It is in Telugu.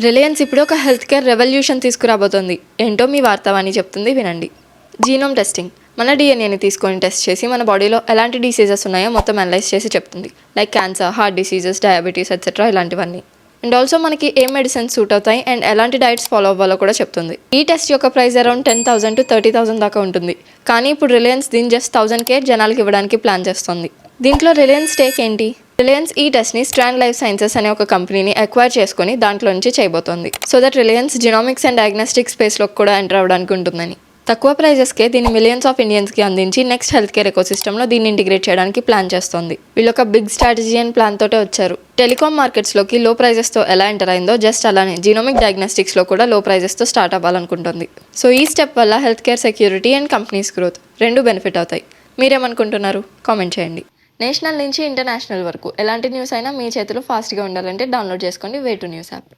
రిలయన్స్ ఇప్పుడు ఒక హెల్త్ కేర్ రెవల్యూషన్ తీసుకురాబోతోంది. ఏంటో మీ వార్తావాణి చెప్తుంది, వినండి. Genome testing. మన డిఎన్ఏని తీసుకొని టెస్ట్ చేసి మన బాడీలో ఎలాంటి డిసీజెస్ ఉన్నాయో మొత్తం అనలైజ్ చేసి చెప్తుంది. Like cancer, heart diseases, diabetes etcetera ఇలాంటివన్నీ. అండ్ ఆల్సో మనకి ఏ మెడిసిన్స్ సూట్ అవుతాయి అండ్ ఎలాంటి డైట్స్ ఫాలో అవ్వాలో కూడా చెప్తుంది. ఈ టెస్ట్ యొక్క ప్రైస్ అరౌండ్ 10,000 to 30,000 దాకా ఉంటుంది. కానీ ఇప్పుడు రిలయన్స్ దీన్ని జస్ట్ 1,000K జనాలకి ఇవ్వడానికి ప్లాన్ చేస్తుంది. దీంట్లో రిలయన్స్ స్టేక్ ఏంటి? రిలయన్స్ ఈ టెస్ట్ని స్ట్రాండ్ లైఫ్ సైన్సెస్ అనే ఒక కంపెనీని అక్వైర్ చేసుకుని దాంట్లో నుంచి చేయబోతోంది. So that Reliance Genomics and diagnostic స్పేస్లోకి కూడా ఎంటర్ అవ్వడానికి ఉంటుందని. తక్కువ ప్రైజెస్కే దీన్ని మిలియన్స్ ఆఫ్ ఇండియన్స్కి అందించి నెక్స్ట్ హెల్త్ కేర్ ఎకోసిస్టమ్లో దీన్ని ఇంటిగ్రేట్ చేయడానికి ప్లాన్ చేస్తోంది. వీళ్ళు ఒక బిగ్ స్ట్రాటజీ అండ్ ప్లాన్ తోటే వచ్చారు. టెలికాం మార్కెట్స్లోకి లో ప్రైజెస్తో ఎలా ఎంటర్ అయిందో జస్ట్ అలానే జీనోమిక్ డయాగ్నోస్టిక్స్లో కూడా లో ప్రైజెస్తో స్టార్ట్ అవ్వాలనుకుంటుంది. సో ఈ స్టెప్ వల్ల health care security and companies growth రెండు బెనిఫిట్ అవుతాయి. మీరేమనుకుంటున్నారు? కామెంట్ చేయండి. నేషనల్ నుంచి ఇంటర్నేషనల్ వరకు ఎలాంటి న్యూస్ అయినా మీ చేతిలో ఫాస్ట్గా ఉండాలంటే డౌన్లోడ్ చేసుకోండి వే2 న్యూస్ యాప్.